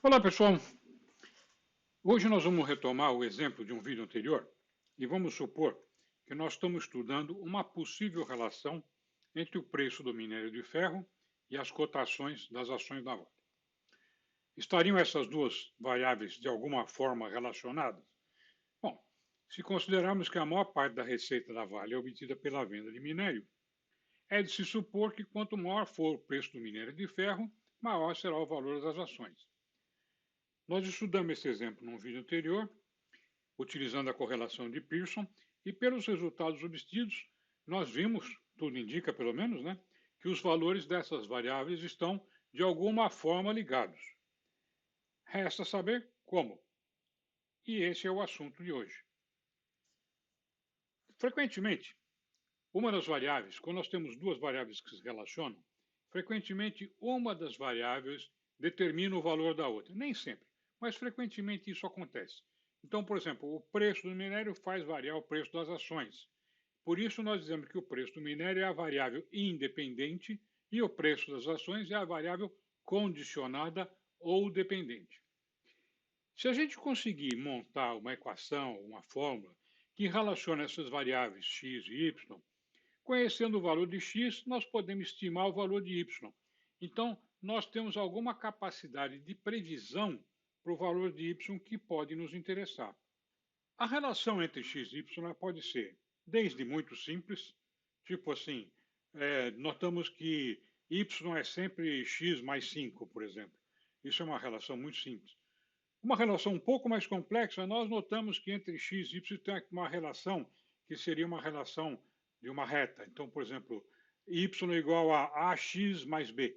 Olá, pessoal. Hoje nós vamos retomar o exemplo de um vídeo anterior e vamos supor que nós estamos estudando uma possível relação entre o preço do minério de ferro e as cotações das ações da Vale. Estariam essas duas variáveis de alguma forma relacionadas? Bom, se considerarmos que a maior parte da receita da Vale é obtida pela venda de minério, é de se supor que quanto maior for o preço do minério de ferro, maior será o valor das ações. Nós estudamos esse exemplo num vídeo anterior, utilizando a correlação de Pearson, e pelos resultados obtidos, nós vimos, tudo indica pelo menos, né, que os valores dessas variáveis estão de alguma forma ligados. Resta saber como. E esse é o assunto de hoje. Frequentemente, uma das variáveis, quando nós temos duas variáveis que se relacionam, frequentemente uma das variáveis determina o valor da outra. Nem sempre, mas frequentemente isso acontece. Então, por exemplo, o preço do minério faz variar o preço das ações. Por isso, nós dizemos que o preço do minério é a variável independente e o preço das ações é a variável condicionada ou dependente. Se a gente conseguir montar uma equação, uma fórmula, que relaciona essas variáveis x e y, conhecendo o valor de x, nós podemos estimar o valor de y. Então, nós temos alguma capacidade de previsão para o valor de y que pode nos interessar. A relação entre x e y pode ser desde muito simples, tipo assim, notamos que y é sempre x mais 5, por exemplo. Isso é uma relação muito simples. Uma relação um pouco mais complexa, nós notamos que entre x e y tem uma relação que seria uma relação de uma reta. Então, por exemplo, y é igual a ax mais b.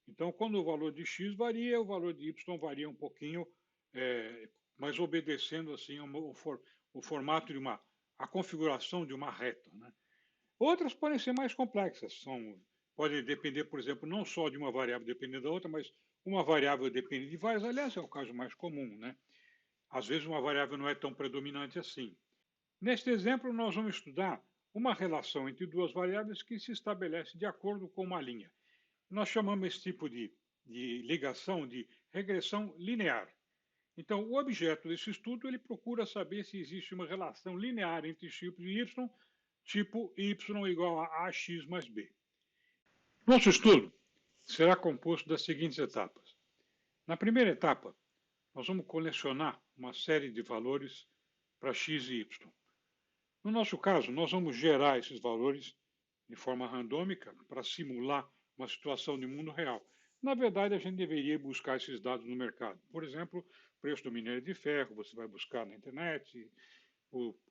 Então, quando o valor de x varia, o valor de y varia um pouquinho, mas obedecendo assim o formato de a configuração de uma reta, né? Outras podem ser mais complexas, podem depender, por exemplo, não só de uma variável dependendo da outra, mas uma variável depende de várias. Aliás, é o caso mais comum, né? Às vezes uma variável não é tão predominante assim. Neste exemplo, nós vamos estudar uma relação entre duas variáveis que se estabelece de acordo com uma linha. Nós chamamos esse tipo de ligação de regressão linear. Então, o objeto desse estudo ele procura saber se existe uma relação linear entre x e y, tipo y igual a ax mais b. Nosso estudo será composto das seguintes etapas. Na primeira etapa, nós vamos colecionar uma série de valores para x e y. No nosso caso, nós vamos gerar esses valores de forma randômica para simular uma situação de mundo real. Na verdade, a gente deveria buscar esses dados no mercado. Por exemplo, preço do minério de ferro, você vai buscar na internet,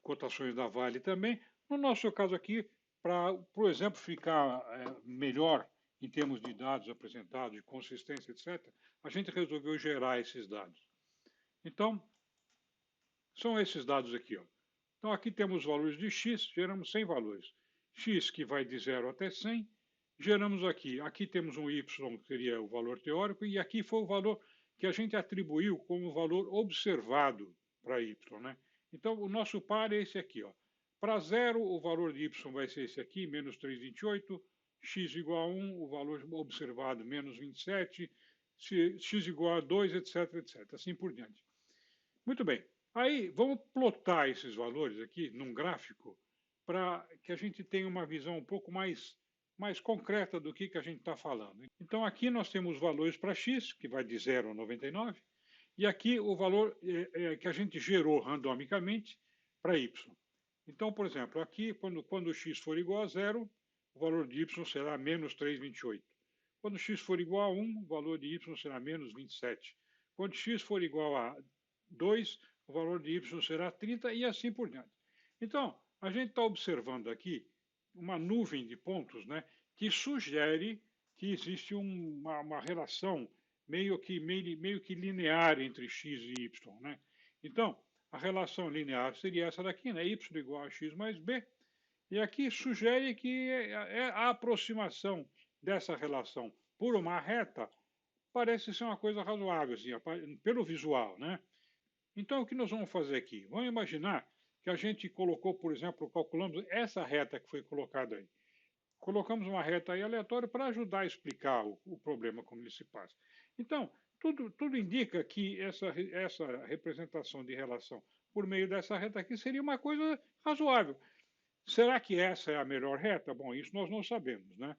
cotações da Vale também. No nosso caso aqui, para, por exemplo, ficar melhor em termos de dados apresentados, de consistência, etc., a gente resolveu gerar esses dados. Então, são esses dados aqui. Ó. Então, aqui temos os valores de x, geramos 100 valores. X que vai de 0 até 100, geramos aqui. Aqui temos um y, que seria o valor teórico, e aqui foi o valor que a gente atribuiu como valor observado para y. Né? Então, o nosso par é esse aqui. Ó. Para 0, o valor de y vai ser esse aqui, menos 3,28. X igual a 1, o valor observado, menos 27. X igual a 2, etc, etc. Assim por diante. Muito bem. Aí, vamos plotar esses valores aqui num gráfico para que a gente tenha uma visão um pouco mais concreta do que a gente está falando. Então, aqui nós temos valores para x, que vai de 0 a 99, e aqui o valor que a gente gerou randomicamente para y. Então, por exemplo, aqui, quando x for igual a 0, o valor de y será menos 3,28. Quando x for igual a 1, o valor de y será menos 27. Quando x for igual a 2, o valor de y será 30 e assim por diante. Então, a gente está observando aqui uma nuvem de pontos, né, que sugere que existe uma relação meio que linear entre x e y. Né? Então, a relação linear seria essa daqui, né? Y igual a x mais b. E aqui sugere que a aproximação dessa relação por uma reta parece ser uma coisa razoável, assim, pelo visual. Né? Então, o que nós vamos fazer aqui? Vamos imaginar que a gente colocou, por exemplo, calculamos essa reta que foi colocada aí. Colocamos uma reta aí aleatória para ajudar a explicar o problema como ele se passa. Então, tudo indica que essa representação de relação por meio dessa reta aqui seria uma coisa razoável. Será que essa é a melhor reta? Bom, isso nós não sabemos, né?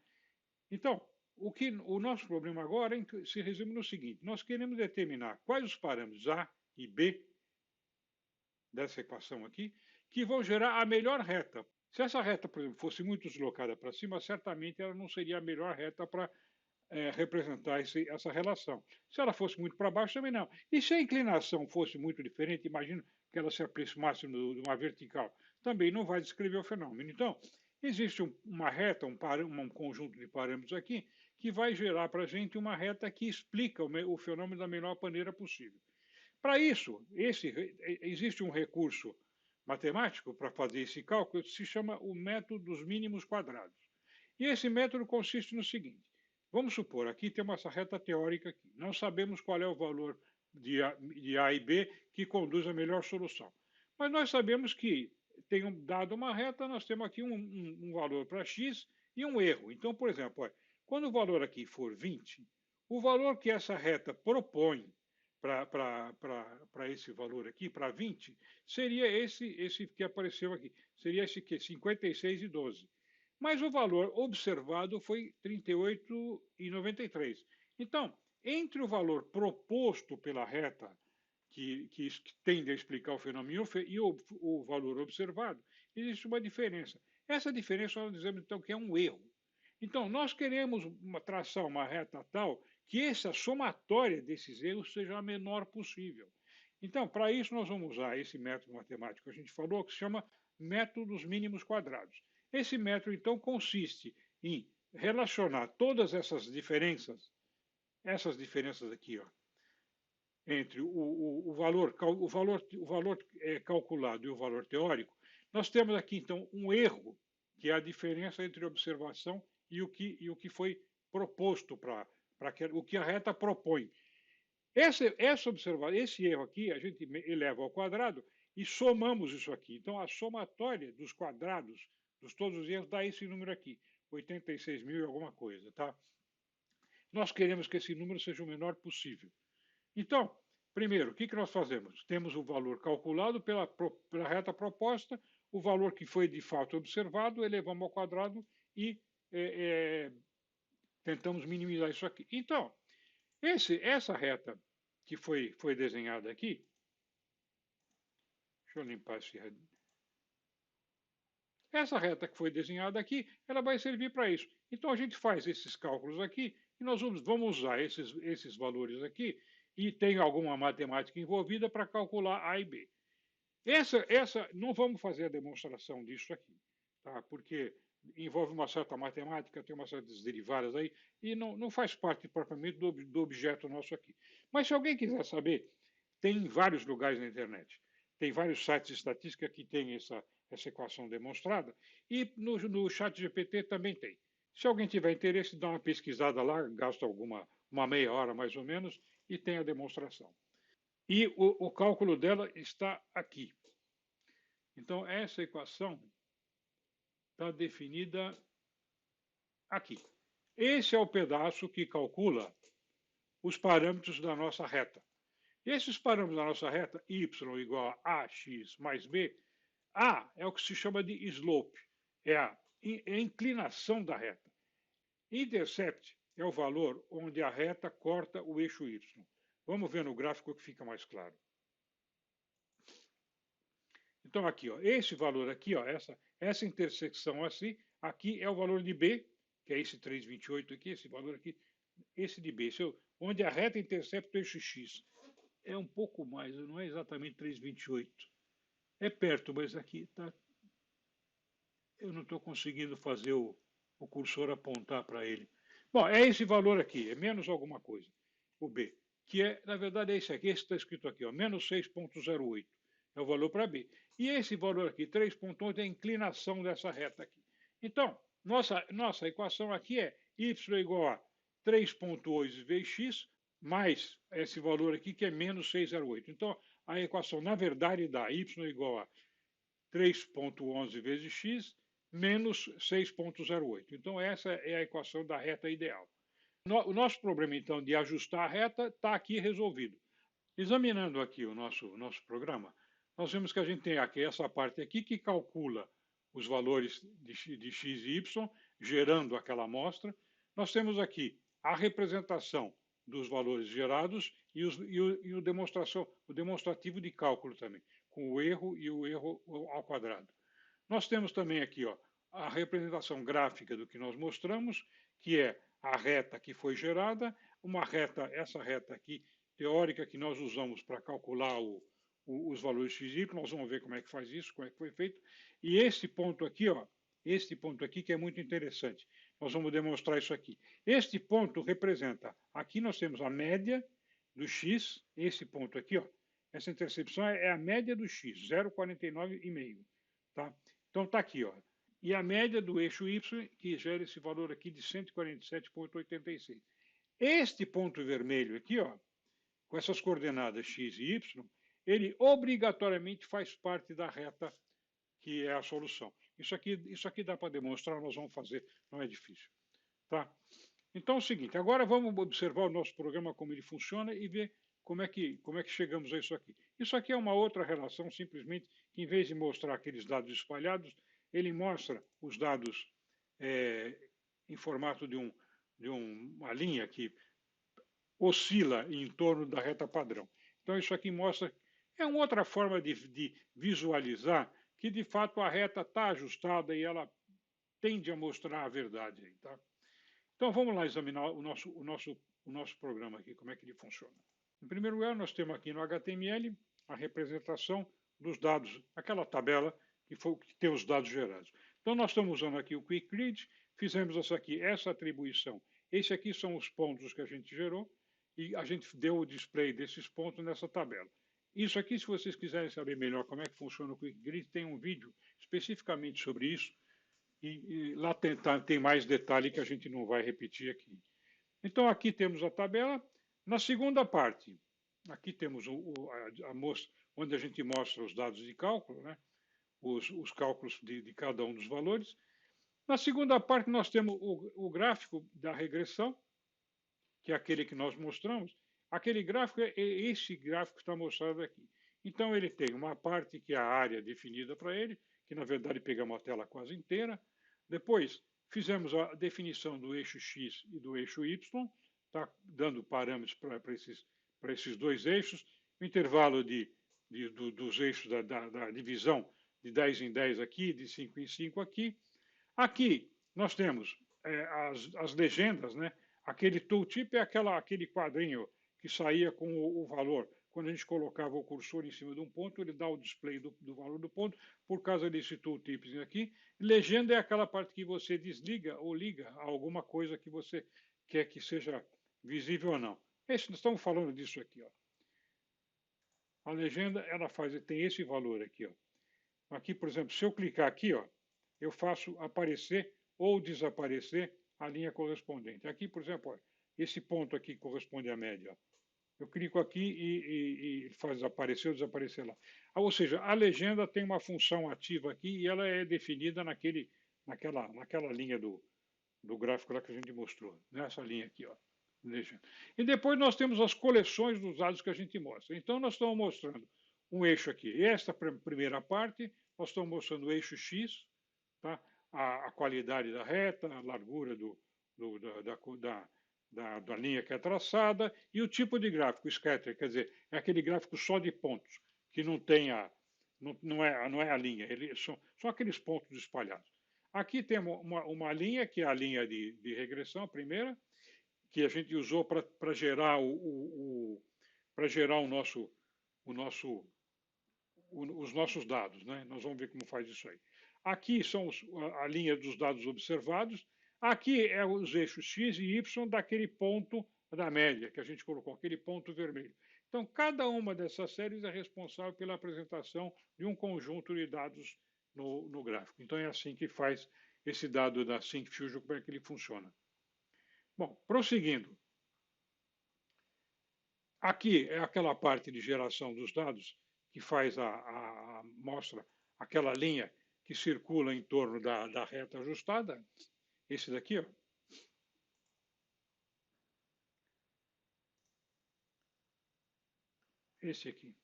Então, o nosso problema agora se resume no seguinte: nós queremos determinar quais os parâmetros A e B dessa equação aqui que vão gerar a melhor reta. Se essa reta, por exemplo, fosse muito deslocada para cima, certamente ela não seria a melhor reta para representar essa relação. Se ela fosse muito para baixo, também não. E se a inclinação fosse muito diferente, imagina que ela se aproximasse de uma vertical, também não vai descrever o fenômeno. Então, existe uma reta, um conjunto de parâmetros aqui, que vai gerar para a gente uma reta que explica o fenômeno da melhor maneira possível. Para isso, existe um recurso matemático para fazer esse cálculo que se chama o método dos mínimos quadrados. E esse método consiste no seguinte: vamos supor, aqui temos essa reta teórica aqui. Não sabemos qual é o valor de A e B que conduz à melhor solução. Mas nós sabemos que, dado uma reta, nós temos aqui um valor para x e um erro. Então, por exemplo, olha, quando o valor aqui for 20, o valor que essa reta propõe para esse valor aqui, para 20, seria esse que apareceu aqui. Seria esse aqui, 56,12. Mas o valor observado foi 38,93. Então, entre o valor proposto pela reta, que tende a explicar o fenômeno, e o valor observado, existe uma diferença. Essa diferença nós dizemos, então, que é um erro. Então, nós queremos traçar uma reta tal que essa somatória desses erros seja a menor possível. Então, para isso, nós vamos usar esse método matemático que a gente falou, que se chama método dos mínimos quadrados. Esse método, então, consiste em relacionar todas essas diferenças aqui, ó, entre o valor calculado e o valor teórico. Nós temos aqui, então, um erro, que é a diferença entre a observação e o que foi proposto o que a reta propõe. Esse erro aqui, a gente eleva ao quadrado e somamos isso aqui. Então, a somatória dos quadrados, dos todos os erros, dá esse número aqui, 86 mil e alguma coisa, tá? Nós queremos que esse número seja o menor possível. Então, primeiro, o que nós fazemos? Temos o valor calculado pela reta proposta, o valor que foi de fato observado, elevamos ao quadrado e tentamos minimizar isso aqui. Então, essa reta que foi desenhada aqui, deixa eu limpar esse. Essa reta que foi desenhada aqui, ela vai servir para isso. Então a gente faz esses cálculos aqui e nós vamos usar esses valores aqui e tem alguma matemática envolvida para calcular A e B. Não vamos fazer a demonstração disso aqui, tá? Porque envolve uma certa matemática, tem umas certas derivadas aí, e não faz parte propriamente do objeto nosso aqui. Mas se alguém quiser saber, tem em vários lugares na internet. Tem vários sites de estatística que tem essa equação demonstrada, e no chat GPT também tem. Se alguém tiver interesse, dá uma pesquisada lá, gasta uma meia hora mais ou menos, e tem a demonstração. E o cálculo dela está aqui. Então, essa equação está definida aqui. Esse é o pedaço que calcula os parâmetros da nossa reta. E esses parâmetros da nossa reta, y igual a ax mais b, a é o que se chama de slope, é a inclinação da reta. Intercept é o valor onde a reta corta o eixo y. Vamos ver no gráfico que fica mais claro. Então, aqui, ó, esse valor aqui, ó, essa intersecção assim, aqui é o valor de B, que é esse 3,28 aqui, esse valor aqui, esse de B, onde a reta intercepta o eixo X. É um pouco mais, não é exatamente 3,28. É perto, mas aqui tá. Eu não estou conseguindo fazer o cursor apontar para ele. Bom, é esse valor aqui, é menos alguma coisa, o B, que é, na verdade, é esse aqui, esse está escrito aqui, ó, menos 6,08. É o valor para B. E esse valor aqui, 3,8, é a inclinação dessa reta aqui. Então, nossa equação aqui é y igual a 3,8 vezes x, mais esse valor aqui, que é menos 6,08. Então, a equação, na verdade, dá y igual a 3,11 vezes x, menos 6,08. Então, essa é a equação da reta ideal. O nosso problema, então, de ajustar a reta está aqui resolvido. Examinando aqui o nosso programa, nós vemos que a gente tem aqui essa parte aqui que calcula os valores de x e y, gerando aquela amostra. Nós temos aqui a representação dos valores gerados e o demonstrativo de cálculo também, com o erro e o erro ao quadrado. Nós temos também aqui a representação gráfica do que nós mostramos, que é a reta que foi gerada, essa reta aqui, teórica, que nós usamos para calcular os valores x e y. Nós vamos ver como é que faz isso, como é que foi feito. E este ponto aqui que é muito interessante. Nós vamos demonstrar isso aqui. Este ponto representa, aqui nós temos a média do x, esse ponto aqui, essa intercepção é a média do x, 0,49,5. Tá? Então está aqui, e a média do eixo y, que gera esse valor aqui de 147,86. Este ponto vermelho aqui, com essas coordenadas x e y, ele obrigatoriamente faz parte da reta que é a solução. Isso aqui dá para demonstrar, nós vamos fazer, não é difícil. Tá? Então é o seguinte, agora vamos observar o nosso programa, como ele funciona, e ver como é que chegamos a isso aqui. Isso aqui é uma outra relação, simplesmente, que em vez de mostrar aqueles dados espalhados, ele mostra os dados em formato de uma linha que oscila em torno da reta padrão. Então isso aqui mostra, é uma outra forma de visualizar que de fato a reta está ajustada e ela tende a mostrar a verdade. Tá? Então vamos lá examinar o nosso programa aqui, como é que ele funciona. Em primeiro lugar, nós temos aqui no HTML a representação dos dados, aquela tabela que tem os dados gerados. Então nós estamos usando aqui o Quick Read, fizemos essa atribuição. Esses aqui são os pontos que a gente gerou e a gente deu o display desses pontos nessa tabela. Isso aqui, se vocês quiserem saber melhor como é que funciona o Quick Grid, tem um vídeo especificamente sobre isso e lá tem mais detalhe que a gente não vai repetir aqui. Então aqui temos a tabela. Na segunda parte, aqui temos a mostra, onde a gente mostra os dados de cálculo, né? os cálculos de cada um dos valores. Na segunda parte, nós temos o gráfico da regressão, que é aquele que nós mostramos. Aquele gráfico é esse gráfico que está mostrado aqui. Então, ele tem uma parte que é a área definida para ele, que na verdade pegamos a tela quase inteira. Depois, fizemos a definição do eixo X e do eixo Y, tá dando parâmetros para esses dois eixos. O intervalo dos eixos da divisão de 10 em 10 aqui, de 5 em 5 aqui. Aqui nós temos as legendas, né? Aquele tooltip é aquele quadrinho que saía com o valor. Quando a gente colocava o cursor em cima de um ponto, ele dá o display do valor do ponto, por causa desse tooltip aqui. Legenda é aquela parte que você desliga ou liga a alguma coisa que você quer que seja visível ou não. Nós estamos falando disso aqui. A legenda ela tem esse valor aqui. Aqui, por exemplo, se eu clicar aqui, eu faço aparecer ou desaparecer a linha correspondente. Aqui, por exemplo, esse ponto aqui corresponde à média. Eu clico aqui e faz aparecer ou desaparecer lá. Ou seja, a legenda tem uma função ativa aqui e ela é definida naquela linha do gráfico lá que a gente mostrou. Nessa linha aqui, legenda. E depois nós temos as coleções dos dados que a gente mostra. Então, nós estamos mostrando um eixo aqui. E esta primeira parte, nós estamos mostrando o eixo X, tá? A qualidade da reta, a largura da linha que é traçada e o tipo de gráfico, scatter, quer dizer, é aquele gráfico só de pontos, que não tem não é a linha, são aqueles pontos espalhados. Aqui temos uma linha, que é a linha de regressão, a primeira, que a gente usou para gerar os nossos dados, né? Nós vamos ver como faz isso aí. Aqui são a linha dos dados observados. Aqui é os eixos X e Y daquele ponto da média que a gente colocou, aquele ponto vermelho. Então, cada uma dessas séries é responsável pela apresentação de um conjunto de dados no gráfico. Então, é assim que faz esse dado da SyncFusion, como é que ele funciona. Bom, prosseguindo. Aqui é aquela parte de geração dos dados que faz mostra aquela linha que circula em torno da reta ajustada. Esse daqui, esse aqui.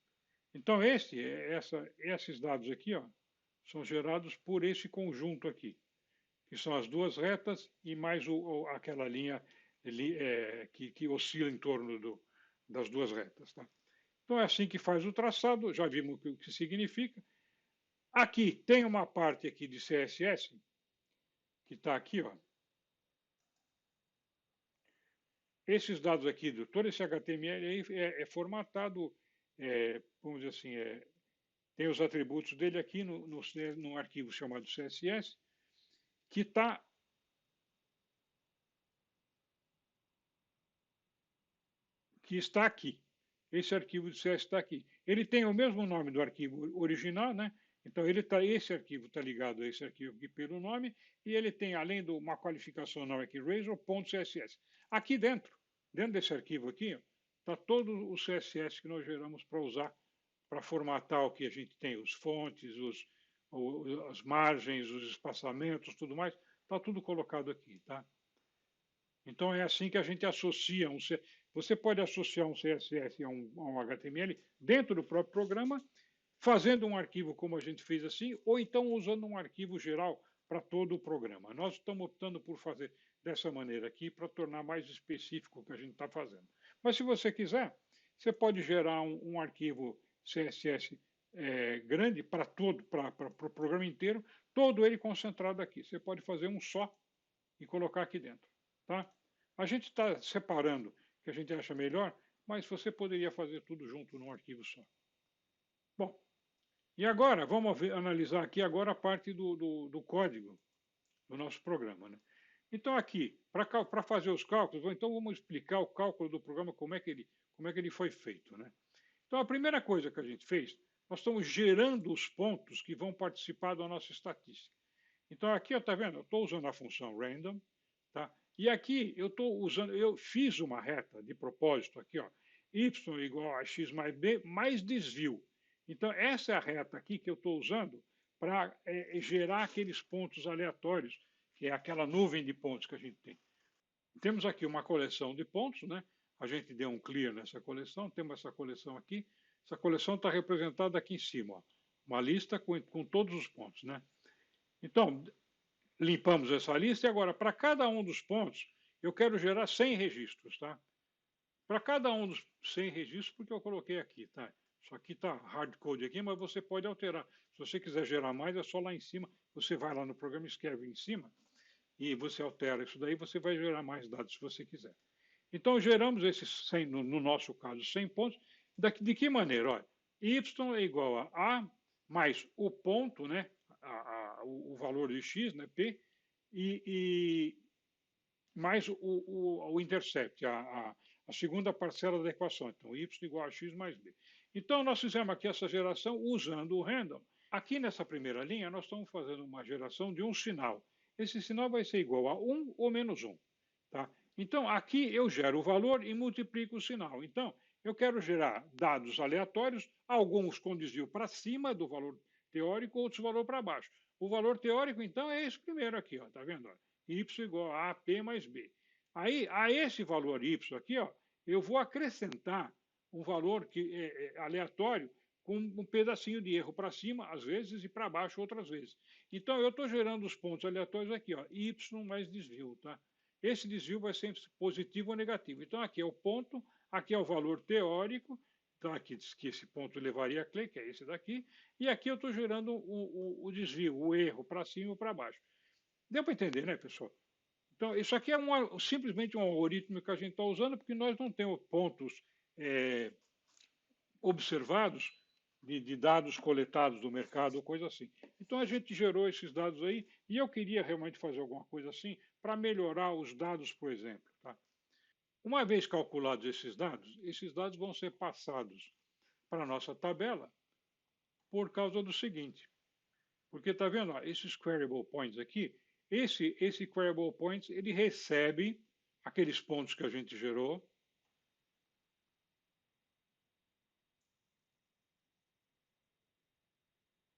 Então, esses dados aqui, ó, são gerados por esse conjunto aqui, que são as duas retas e mais aquela linha que oscila em torno das duas retas. Tá? Então, é assim que faz o traçado, já vimos o que significa. Aqui tem uma parte aqui de CSS, que está aqui, ó. Esses dados aqui, todo esse HTML aí é formatado, vamos dizer assim, tem os atributos dele aqui num arquivo chamado CSS, que está aqui. Esse arquivo de CSS está aqui. Ele tem o mesmo nome do arquivo original, né? Então esse arquivo está ligado a esse arquivo aqui pelo nome, e ele tem, além de uma qualificação nova aqui, razor.css. Aqui dentro desse arquivo aqui, está todo o CSS que nós geramos para usar, para formatar o que a gente tem, os fontes, as margens, os espaçamentos, tudo mais, está tudo colocado aqui, tá? Então é assim que a gente associa você pode associar um CSS a um HTML dentro do próprio programa, fazendo um arquivo como a gente fez assim, ou então usando um arquivo geral para todo o programa. Nós estamos optando por fazer dessa maneira aqui para tornar mais específico o que a gente está fazendo. Mas se você quiser, você pode gerar um arquivo CSS grande para o programa inteiro, todo ele concentrado aqui. Você pode fazer um só e colocar aqui dentro. Tá? A gente está separando o que a gente acha melhor, mas você poderia fazer tudo junto num arquivo só. Bom, e agora vamos analisar aqui agora a parte do código do nosso programa. Né? Então aqui, para fazer os cálculos, então vamos explicar o cálculo do programa, como é que ele foi feito. Né? Então a primeira coisa que a gente fez, nós estamos gerando os pontos que vão participar da nossa estatística. Então aqui, está vendo? Eu estou usando a função random, tá? E aqui eu fiz uma reta de propósito aqui, ó, y igual a x mais b mais desvio. Então essa é a reta aqui que eu estou usando para gerar aqueles pontos aleatórios, que é aquela nuvem de pontos que a gente tem. Temos aqui uma coleção de pontos, né? A gente deu um clear nessa coleção, temos essa coleção aqui. Essa coleção está representada aqui em cima, ó, uma lista com todos os pontos, né? Então, limpamos essa lista e agora, para cada um dos pontos, eu quero gerar 100 registros, tá? Para cada um dos 100 registros, porque eu coloquei aqui, tá? Isso aqui está hardcode aqui, mas você pode alterar. Se você quiser gerar mais, é só lá em cima. Você vai lá no programa, escreve em cima e você altera isso daí, você vai gerar mais dados se você quiser. Então, geramos esses 100, no nosso caso, 100 pontos. De que maneira? Olha, y é igual a mais o ponto, né? O valor de x, né? P, e mais o intercept, a segunda parcela da equação. Então, y igual a x mais b. Então, nós fizemos aqui essa geração usando o random. Aqui nessa primeira linha, nós estamos fazendo uma geração de um sinal. Esse sinal vai ser igual a 1 ou menos 1. Tá? Então, aqui eu gero o valor e multiplico o sinal. Então, eu quero gerar dados aleatórios, alguns com desvio para cima do valor teórico, outros valor para baixo. O valor teórico, então, é esse primeiro aqui, ó, tá vendo? Y igual a P mais B. Aí, a esse valor Y aqui, ó, eu vou acrescentar um valor aleatório com um pedacinho de erro para cima, às vezes, e para baixo outras vezes. Então, eu estou gerando os pontos aleatórios aqui, ó, Y mais desvio, tá? Esse desvio vai ser positivo ou negativo. Então, aqui é o ponto, aqui é o valor teórico, então aqui diz que esse ponto levaria a Clay, que é esse daqui, e aqui eu estou gerando o desvio, o erro para cima ou para baixo. Deu para entender, né, pessoal? Então, isso aqui é simplesmente um algoritmo que a gente está usando, porque nós não temos pontos observados de dados coletados do mercado ou coisa assim. Então, a gente gerou esses dados aí, e eu queria realmente fazer alguma coisa assim para melhorar os dados, por exemplo. Tá? Uma vez calculados esses dados vão ser passados para a nossa tabela por causa do seguinte. Porque está vendo, ó, esses queryable points aqui, esse queryable points, ele recebe aqueles pontos que a gente gerou.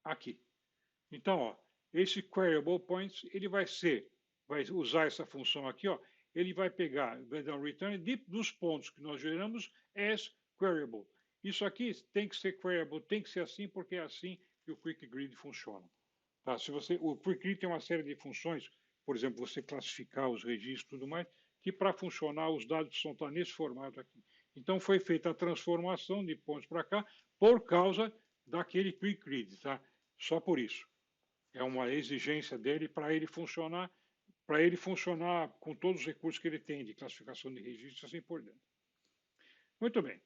Aqui. Então, ó, esse queryable points, ele vai usar essa função aqui, ó, ele vai pegar, vai dar um return dos pontos que nós geramos as queryable. Isso aqui tem que ser queryable, tem que ser assim, porque é assim que o Quick Grid funciona. Tá? O Quick Grid tem uma série de funções, por exemplo, você classificar os registros e tudo mais, que para funcionar os dados precisam estar nesse formato aqui. Então foi feita a transformação de pontos para cá por causa daquele Quick Grid, tá? Só por isso. É uma exigência dele para ele funcionar com todos os recursos que ele tem de classificação de registros assim por dentro. Muito bem.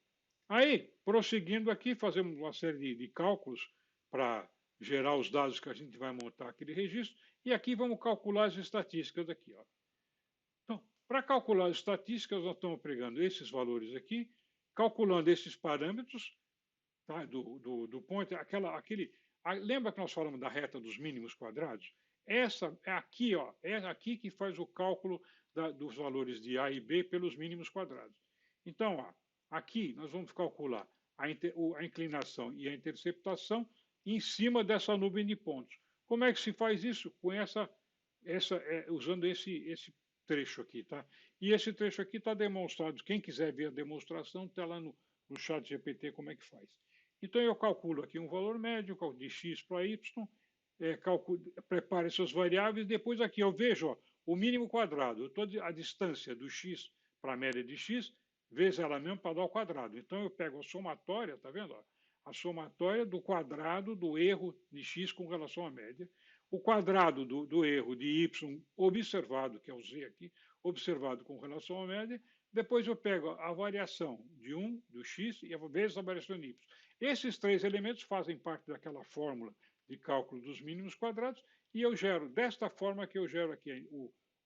Aí, prosseguindo aqui, fazemos uma série de cálculos para gerar os dados que a gente vai montar aquele registro. E aqui vamos calcular as estatísticas aqui. Ó. Então, para calcular as estatísticas, nós estamos pegando esses valores aqui, calculando esses parâmetros, tá, do ponto, lembra que nós falamos da reta dos mínimos quadrados? Essa é aqui, ó, é aqui que faz o cálculo dos valores de A e B pelos mínimos quadrados. Então, ó, aqui nós vamos calcular a inclinação e a interceptação em cima dessa nuvem de pontos. Como é que se faz isso? Com usando esse trecho aqui, tá? E esse trecho aqui está demonstrado. Quem quiser ver a demonstração, está lá no chat GPT como é que faz. Então eu calculo aqui um valor médio de x para y, preparo essas variáveis, depois aqui eu vejo ó, o mínimo quadrado, a distância do x para a média de x, vezes ela mesmo para dar o quadrado. Então eu pego a somatória, tá vendo? Ó, a somatória do quadrado do erro de x com relação à média, o quadrado do erro de y observado, que é o z aqui, observado com relação à média, depois eu pego a variação de 1, do x, e vezes a variação de y. Esses três elementos fazem parte daquela fórmula de cálculo dos mínimos quadrados, e eu gero desta forma que eu gero aqui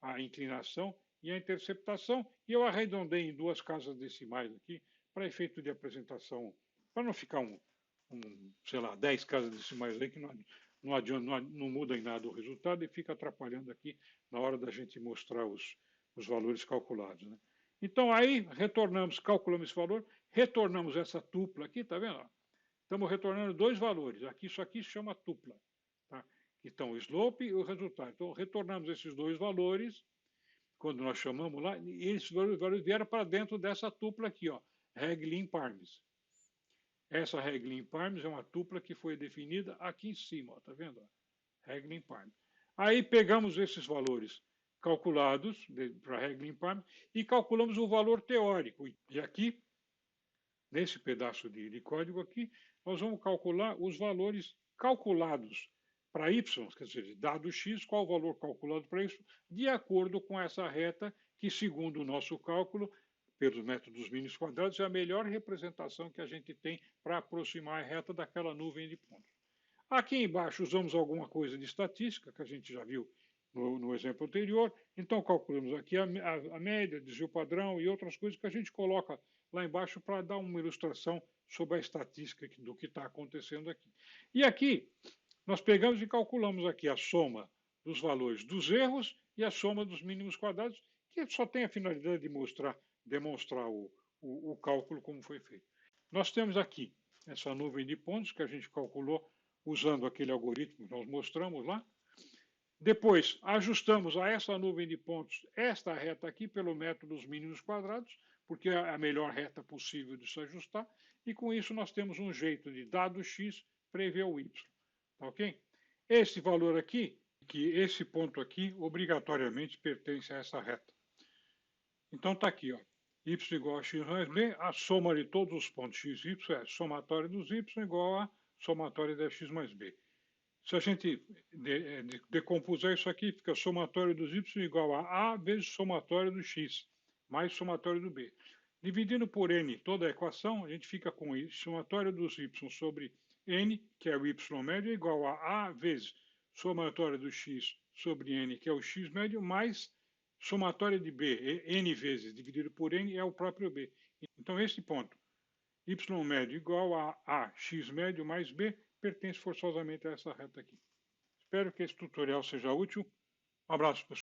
a inclinação e a interceptação, e eu arredondei em 2 casas decimais aqui, para efeito de apresentação, para não ficar sei lá, 10 casas decimais aí, que não adianta, não muda em nada o resultado e fica atrapalhando aqui na hora da gente mostrar os valores calculados. Né? Então aí calculamos esse valor, retornamos essa tupla aqui, tá vendo? Estamos retornando 2 valores. Isso aqui se chama tupla. Tá? Que estão o slope e o resultado. Então retornamos esses 2 valores, quando nós chamamos lá, e esses valores vieram para dentro dessa tupla aqui, ó, Regling-Parmes. Essa Regling-Parmes é uma tupla que foi definida aqui em cima, ó, tá vendo? Regling-Parmes. Aí pegamos esses valores calculados para Regling-Parmes e calculamos o valor teórico. E aqui, nesse pedaço de código aqui, nós vamos calcular os valores calculados para y, quer dizer, dado x, qual o valor calculado para y, de acordo com essa reta que, segundo o nosso cálculo, pelos métodos mínimos quadrados, é a melhor representação que a gente tem para aproximar a reta daquela nuvem de pontos. Aqui embaixo usamos alguma coisa de estatística, que a gente já viu no exemplo anterior. Então calculamos aqui a média, desvio padrão e outras coisas que a gente coloca lá embaixo para dar uma ilustração sobre a estatística do que está acontecendo aqui. E aqui nós pegamos e calculamos aqui a soma dos valores dos erros e a soma dos mínimos quadrados, que só tem a finalidade de demonstrar o cálculo como foi feito. Nós temos aqui essa nuvem de pontos que a gente calculou usando aquele algoritmo que nós mostramos lá. Depois, ajustamos a essa nuvem de pontos esta reta aqui pelo método dos mínimos quadrados, porque é a melhor reta possível de se ajustar, e com isso nós temos um jeito de, dado x, prever o y. Tá ok? Esse valor aqui, esse ponto aqui, obrigatoriamente pertence a essa reta. Então está aqui, ó, y igual a x mais b, a soma de todos os pontos x e y é somatória dos y igual a somatória de x mais b. Se a gente decompuser isso aqui, fica somatório dos y igual a vezes somatório do x, mais somatório do b. Dividindo por n toda a equação, a gente fica com isso, somatório dos y sobre n, que é o y médio, igual a vezes somatório do x sobre n, que é o x médio, mais somatória de b, n vezes dividido por n, é o próprio b. Então, esse ponto, y médio igual a x médio mais b, pertence forçosamente a essa reta aqui. Espero que esse tutorial seja útil. Um abraço, pessoal.